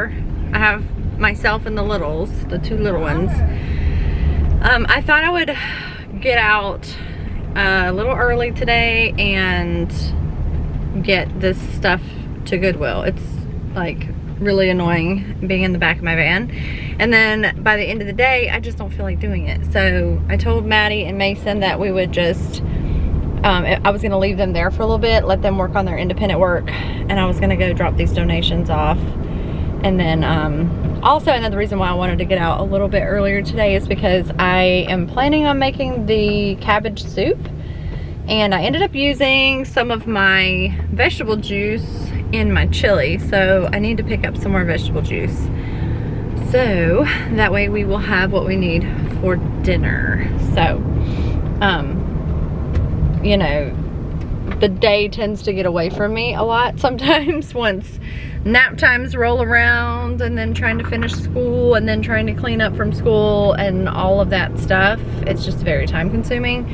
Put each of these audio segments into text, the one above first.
together. I have myself and the littles, the two little ones. I thought I would get out a little early today and get this stuff to Goodwill. It's like really annoying being in the back of my van, and then by the end of the day I just don't feel like doing it. So I told Maddie and Mason that we would just I was gonna leave them there for a little bit, let them work on their independent work, and I was gonna go drop these donations off. And then also another reason why I wanted to get out a little bit earlier today is because I am planning on making the cabbage soup, and I ended up using some of my vegetable juice in my chili, so I need to pick up some more vegetable juice, so that way we will have what we need for dinner. So you know, the day tends to get away from me a lot sometimes once nap times roll around, and then trying to finish school, and then trying to clean up from school and all of that stuff. It's just very time consuming.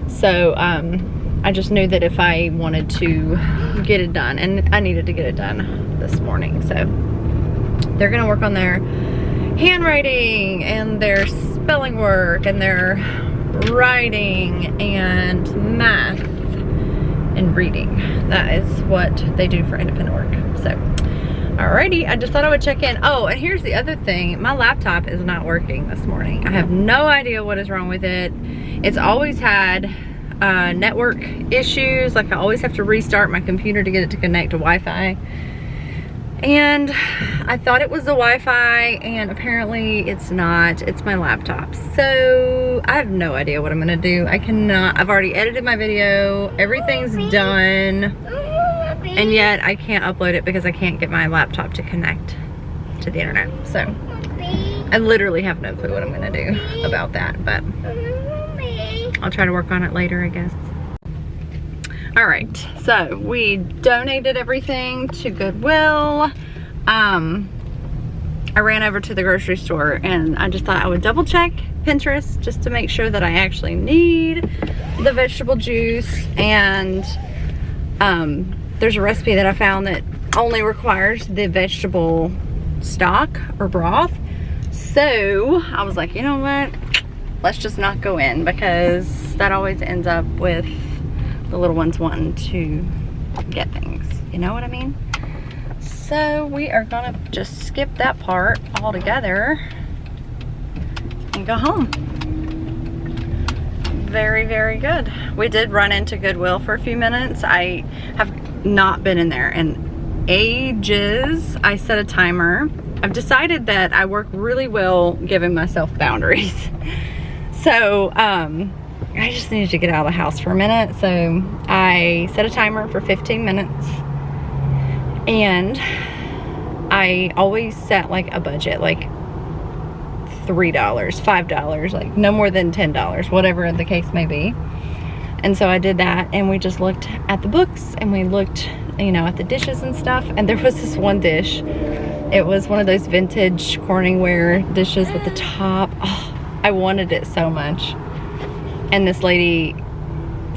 So I just knew that if I wanted to get it done, and I needed to get it done this morning. So they're gonna work on their handwriting and their spelling work and their writing and math and reading. That is what they do for independent work. So alrighty, I just thought I would check in. Oh, and here's the other thing. My laptop is not working this morning. I have no idea what is wrong with it. It's always had network issues. Like I always have to restart my computer to get it to connect to Wi-Fi. And I thought it was the Wi-Fi, and apparently it's not. It's my laptop. So I have no idea what I'm gonna do. I cannot. I've already edited my video. Everything's done. And yet I can't upload it because I can't get my laptop to connect to the internet. So I literally have no clue what I'm gonna do about that, but I'll try to work on it later, I guess. All right, so we donated everything to Goodwill. I ran over to the grocery store, and I just thought I would double check Pinterest just to make sure that I actually need the vegetable juice. And there's a recipe that I found that only requires the vegetable stock or broth. So I was like, you know what? Let's just not go in, because that always ends up with the little ones wanting to get things. You know what I mean? So we are gonna just skip that part altogether and go home. Very, very good. We did run into Goodwill for a few minutes. I have not been in there in ages. I set a timer. I've decided that I work really well giving myself boundaries. So I just needed to get out of the house for a minute. So I set a timer for 15 minutes, and I always set like a budget, like $3, $5, like no more than $10, whatever the case may be. And so I did that, and we just looked at the books, and we looked, you know, at the dishes and stuff. And there was this one dish. It was one of those vintage Corningware dishes with the top. Oh, I wanted it so much. And this lady,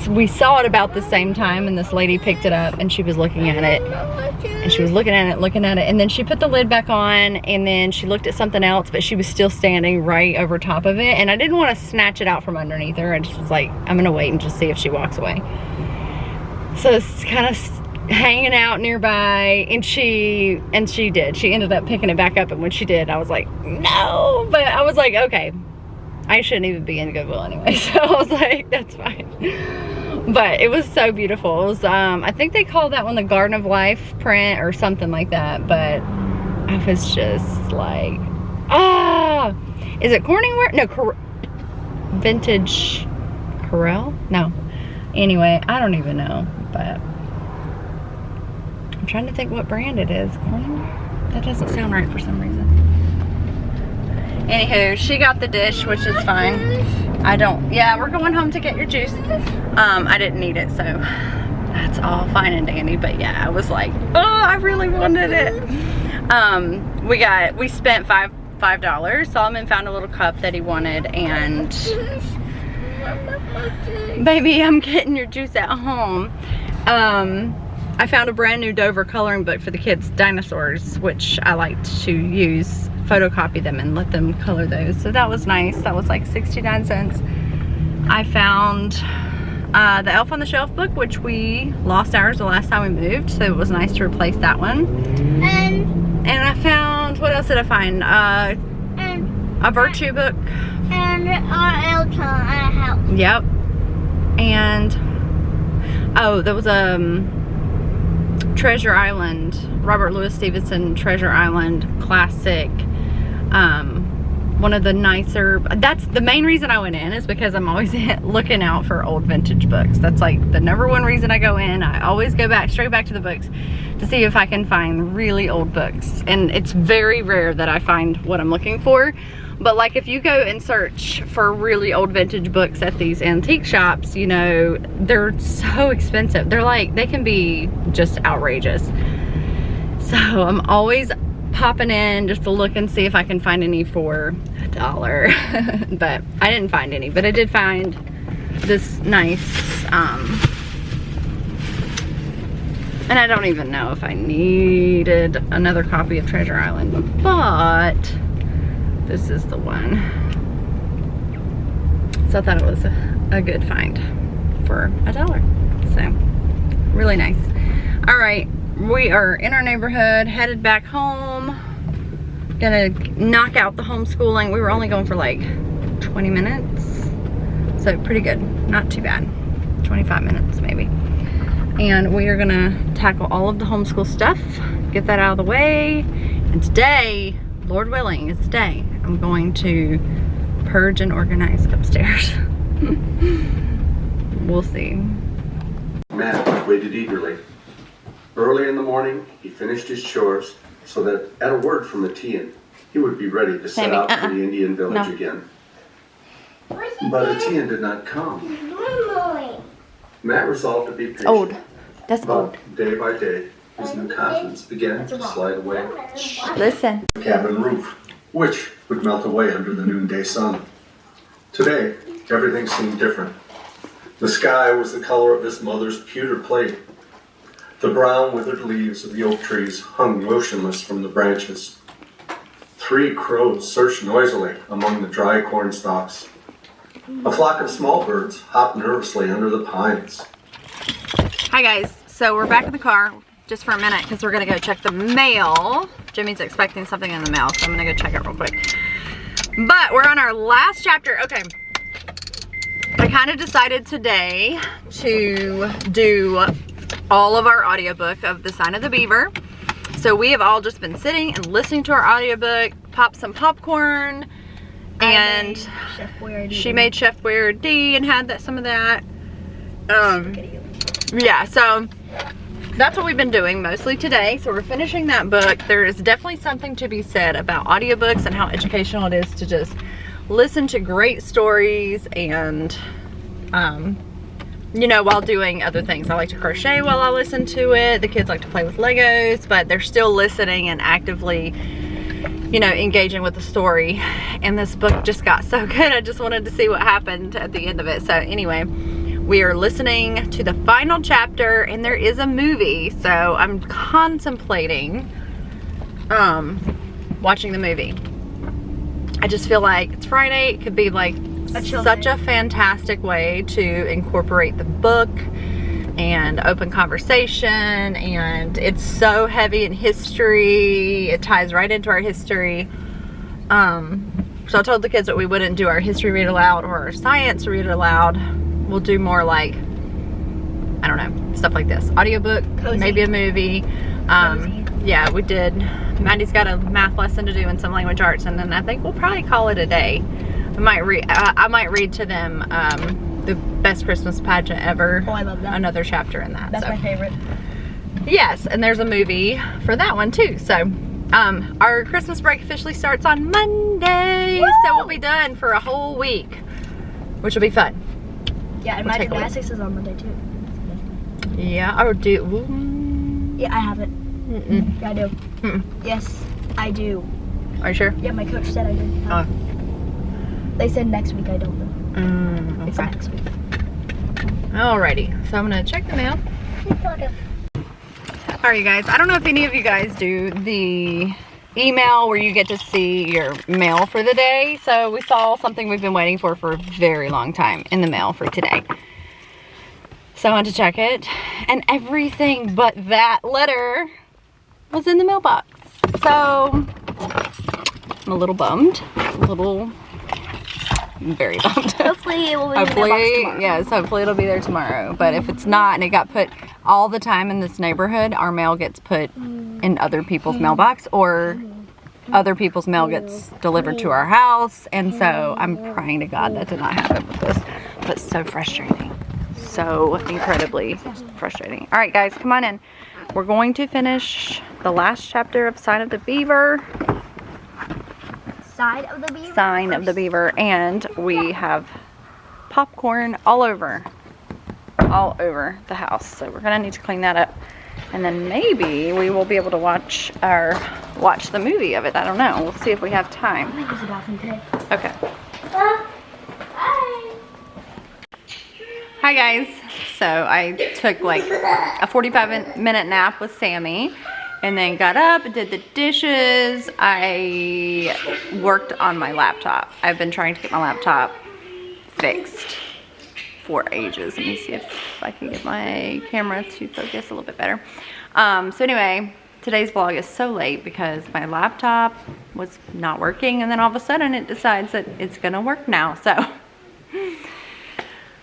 we saw it about the same time, and this lady picked it up, and she was looking at it, and she was looking at it, and then she put the lid back on, and then she looked at something else, but she was still standing right over top of it, and I didn't want to snatch it out from underneath her. I just was like, I'm gonna wait and just see if she walks away. So it's kind of hanging out nearby, and she did. She ended up picking it back up, and when she did, I was like, no, but I was like, okay, I shouldn't even be in Goodwill anyway, so I was like, that's fine. But it was so beautiful. It was, I think they called that one the Garden of Life print or something like that, but I was just like, ah! Is it Corningware? No, Vintage Corel? No. Anyway, I don't even know, but I'm trying to think what brand it is. Corningware? That doesn't sound right for some reason. Anywho, she got the dish, which is fine. I don't, yeah, we're going home to get your juice. I didn't need it, so that's all fine and dandy. But yeah, I was like, oh, I really wanted it. We spent $5. Solomon found a little cup that he wanted, and baby, I'm getting your juice at home. I found a brand new Dover coloring book for the kids' dinosaurs, which I like to use, photocopy them and let them color those. So that was nice. That was like 69 cents. I found the Elf on the Shelf book, which we lost ours the last time we moved, so it was nice to replace that one. And I found, what else did I find? A Virtue book. And our Elton at house. Yep. And oh, there was a Treasure Island, Robert Louis Stevenson Treasure Island classic. One of the nicer, that's the main reason I went in, is because I'm always looking out for old vintage books. That's like the #1 reason I go in. I always go back, straight back to the books to see if I can find really old books. And it's very rare that I find what I'm looking for. But like if you go and search for really old vintage books at these antique shops, you know, they're so expensive. They're like, they can be just outrageous. So I'm always popping in just to look and see if I can find any for $1. But I didn't find any, but I did find this nice, and I don't even know if I needed another copy of Treasure Island, but this is the one. So I thought it was a good find for $1. So really nice. All right, we are in our neighborhood, headed back home. Gonna knock out the homeschooling. We were only going for like 20 minutes. So pretty good, not too bad. 25 minutes maybe. And we are gonna tackle all of the homeschool stuff, get that out of the way. And today, Lord willing, is today, I'm going to purge and organize upstairs. We'll see. Matt waited eagerly. Early in the morning, he finished his chores so that at a word from Etienne, he would be ready to set out for the Indian village again. But Etienne did not come. Matt resolved to be patient. Old. That's old. Day by day, his new confidence began to slide away. Listen. The cabin roof, which would melt away under the noonday sun. Today, everything seemed different. The sky was the color of his mother's pewter plate. The brown, withered leaves of the oak trees hung motionless from the branches. 3 crows searched noisily among the dry corn stalks. A flock of small birds hopped nervously under the pines. Hi guys, so we're back in the car just for a minute because we're gonna go check the mail. Jimmy's expecting something in the mail, so I'm gonna go check it real quick. But we're on our last chapter. Okay, I kind of decided today to do all of our audiobook of The Sign of the Beaver. So we have all just been sitting and listening to our audiobook, pop some popcorn, and she made Chef Boyardee and had some of that. Yeah, so that's what we've been doing mostly today. So we're finishing that book. There is definitely something to be said about audiobooks and how educational it is to just listen to great stories and you know, while doing other things. I like to crochet while I listen to it. The kids like to play with Legos, but they're still listening and actively, you know, engaging with the story. And this book just got so good, I just wanted to see what happened at the end of it. So anyway, we are listening to the final chapter, and there is a movie, so I'm contemplating watching the movie. I just feel like it's Friday. It could be like such a fantastic way to incorporate the book and open conversation, and it's so heavy in history. It ties right into our history. So I told the kids that we wouldn't do our history read aloud or our science read aloud. We'll do more like, I don't know, stuff like this. Audiobook, cozy. Maybe a movie. Yeah, we did. Maddie's got a math lesson to do and some language arts, and then I think we'll probably call it a day. I might read to them the Best Christmas Pageant Ever. Oh, I love that. Another chapter in that. That's my favorite. Yes, and there's a movie for that one too. So our Christmas break officially starts on Monday. Woo! So we'll be done for a whole week, which will be fun. Yeah, and my gymnastics is on Monday too. Yeah, I would do. Yeah, I have it. Yeah, I do. Yes, I do. Are you sure? Yeah, my coach said I did. Oh. They said next week, I don't know. Okay. It's next week. Alrighty, so I'm gonna check the mail. Alright, you guys, I don't know if any of you guys do the email where you get to see your mail for the day. So we saw something we've been waiting for a very long time in the mail for today. So I went to check it, and everything but that letter was in the mailbox. So I'm a little bummed, very bummed. Hopefully it will be in the mailbox tomorrow. Yes, hopefully it'll be there tomorrow. But if it's not, and it got put all the time in this neighborhood, our mail gets put in other people's mailbox, or other people's mail gets delivered to our house. And so I'm praying to God that did not happen with this. But so frustrating. So incredibly frustrating. All right, guys, come on in. We're going to finish the last chapter of Sign of the Beaver. Sign of the Beaver? Sign of the Beaver. And we have popcorn all over the house. So we're gonna need to clean that up. And then maybe we will be able to watch the movie of it. I don't know. We'll see if we have time. I think it's about today. Okay. Hi guys. So I took like a 45-minute nap with Sammy, and then got up and did the dishes. I worked on my laptop. I've been trying to get my laptop fixed for ages. Let me see if I can get my camera to focus a little bit better. So anyway, today's vlog is so late because my laptop was not working, and then all of a sudden it decides that it's gonna work now. So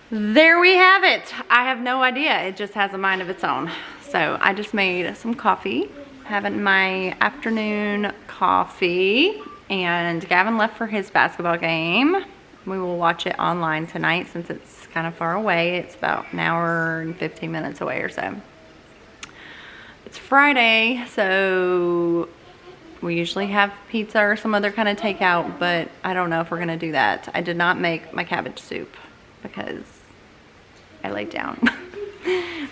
there we have it. I have no idea. It just has a mind of its own. So I just made some coffee, having my afternoon coffee, and Gavin left for his basketball game. We will watch it online tonight since it's kind of far away. It's about an hour and 15 minutes away or so. It's Friday, so we usually have pizza or some other kind of takeout, but I don't know if we're gonna do that. I did not make my cabbage soup because I laid down.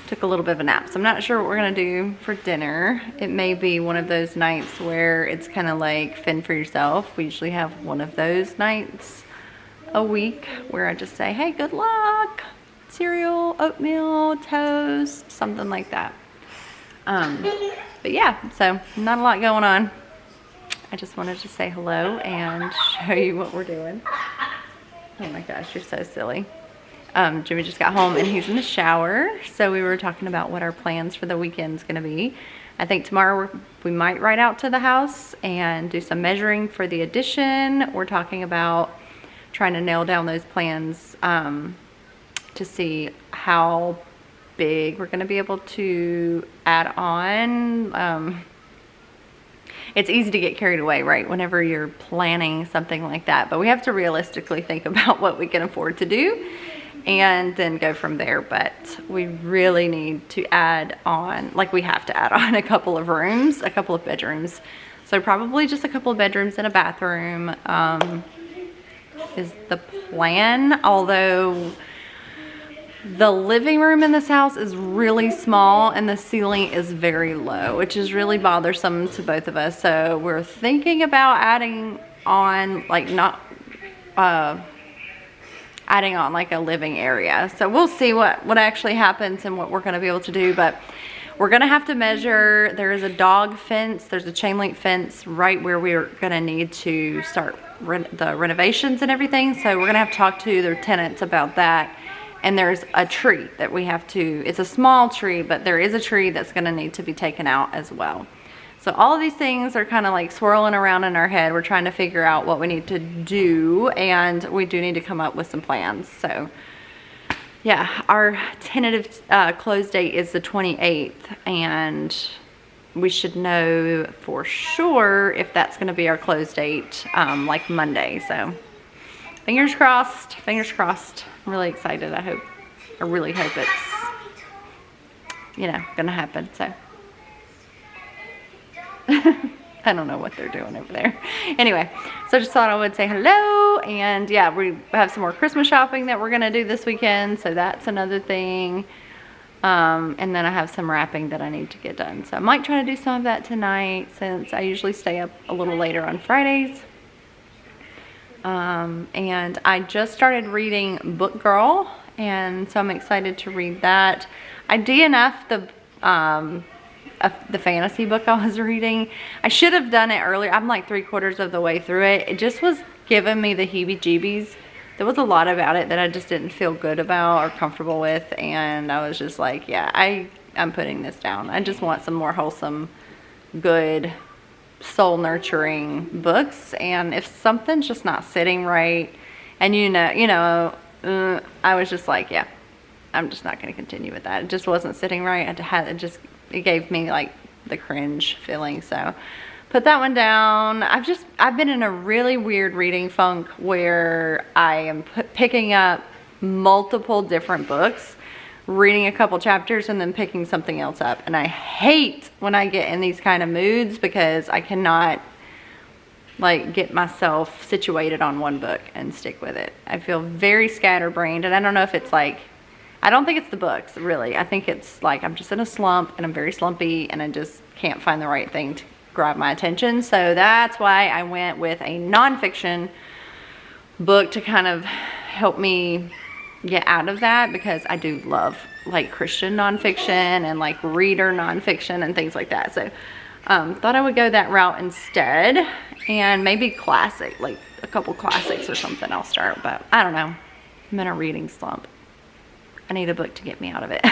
Took a little bit of a nap. So I'm not sure what we're gonna do for dinner. It may be one of those nights where it's kind of like fend for yourself. We usually have one of those nights a week where I just say, hey, good luck. Cereal, oatmeal, toast, something like that. But yeah, so not a lot going on. I just wanted to say hello and show you what we're doing. Oh my gosh, you're so silly. Jimmy just got home and he's in the shower. So we were talking about what our plans for the weekend's gonna be. I think tomorrow we might ride out to the house and do some measuring for the addition. We're talking about trying to nail down those plans to see how big we're gonna be able to add on. It's easy to get carried away, right, whenever you're planning something like that, but we have to realistically think about what we can afford to do and then go from there. But we really need to add on, like we have to add on a couple of rooms, a couple of bedrooms. So probably just a couple of bedrooms and a bathroom is the plan, although the living room in this house is really small and the ceiling is very low, which is really bothersome to both of us. So we're thinking about adding on, like adding on like a living area. So we'll see what actually happens and what we're gonna be able to do, but we're gonna have to measure. There is a dog fence, there's a chain link fence right where we're gonna need to start the renovations and everything. So we're gonna have to talk to their tenants about that. And there's a tree that we have to, it's a small tree, but there is a tree that's gonna need to be taken out as well. So all of these things are kind of like swirling around in our head. We're trying to figure out what we need to do, and we do need to come up with some plans. So yeah, our tentative close date is the 28th, and we should know for sure if that's gonna be our close date, like Monday. So fingers crossed, fingers crossed. I'm really excited. I really hope it's, you know, gonna happen. So I don't know what they're doing over there. Anyway, so I just thought I would say hello, and yeah, we have some more Christmas shopping that we're gonna do this weekend, so that's another thing. And then I have some wrapping that I need to get done. So I might try to do some of that tonight since I usually stay up a little later on Fridays. And I just started reading Book Girl, and so I'm excited to read that. I DNF'd the the fantasy book I was reading. I should have done it earlier. I'm like 3/4 of the way through it. It just was giving me the heebie-jeebies. There was a lot about it that I just didn't feel good about or comfortable with, and I was just like, yeah, I'm putting this down. I just want some more wholesome, good, soul-nurturing books. And if something's just not sitting right, and I was just like, yeah, I'm just not going to continue with that. It just wasn't sitting right. It gave me like the cringe feeling. So put that one down. I've been in a really weird reading funk where I am picking up multiple different books, reading a couple chapters, and then picking something else up. And I hate when I get in these kind of moods because I cannot like get myself situated on one book and stick with it. I feel very scatterbrained, and I don't know if it's like, I don't think it's the books, really. I think it's like I'm just in a slump, and I'm very slumpy, and I just can't find the right thing to grab my attention. So that's why I went with a nonfiction book to kind of help me get out of that, because I do love like Christian nonfiction and like reader nonfiction and things like that. So thought I would go that route instead, and maybe classic, like a couple classics or something I'll start, but I don't know. I'm in a reading slump. I need a book to get me out of it.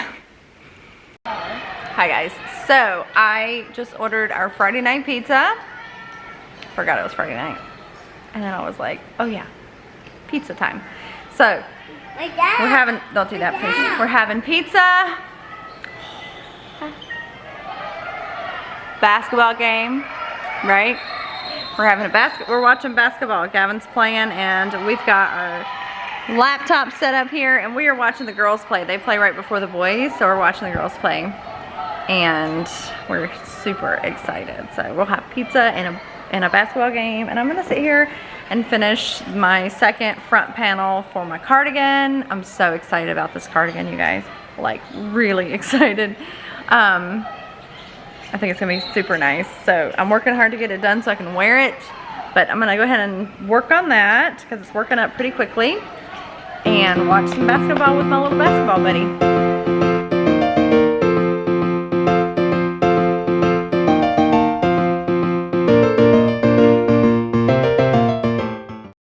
Hi guys, so I just ordered our Friday night pizza. Forgot it was Friday night. And then I was like, oh yeah, pizza time. So we're having, don't do that please. We're having pizza. Basketball game, right? We're watching basketball. Gavin's playing, and we've got our laptop set up here, and we are watching the girls play. They play right before the boys, so we're watching the girls play, and we're super excited. So we'll have pizza and a basketball game, and I'm gonna sit here and finish my second front panel for my cardigan. I'm so excited about this cardigan, you guys. Like, really excited. I think it's gonna be super nice. So I'm working hard to get it done so I can wear it, but I'm gonna go ahead and work on that because it's working up pretty quickly, and watch some basketball with my little basketball buddy.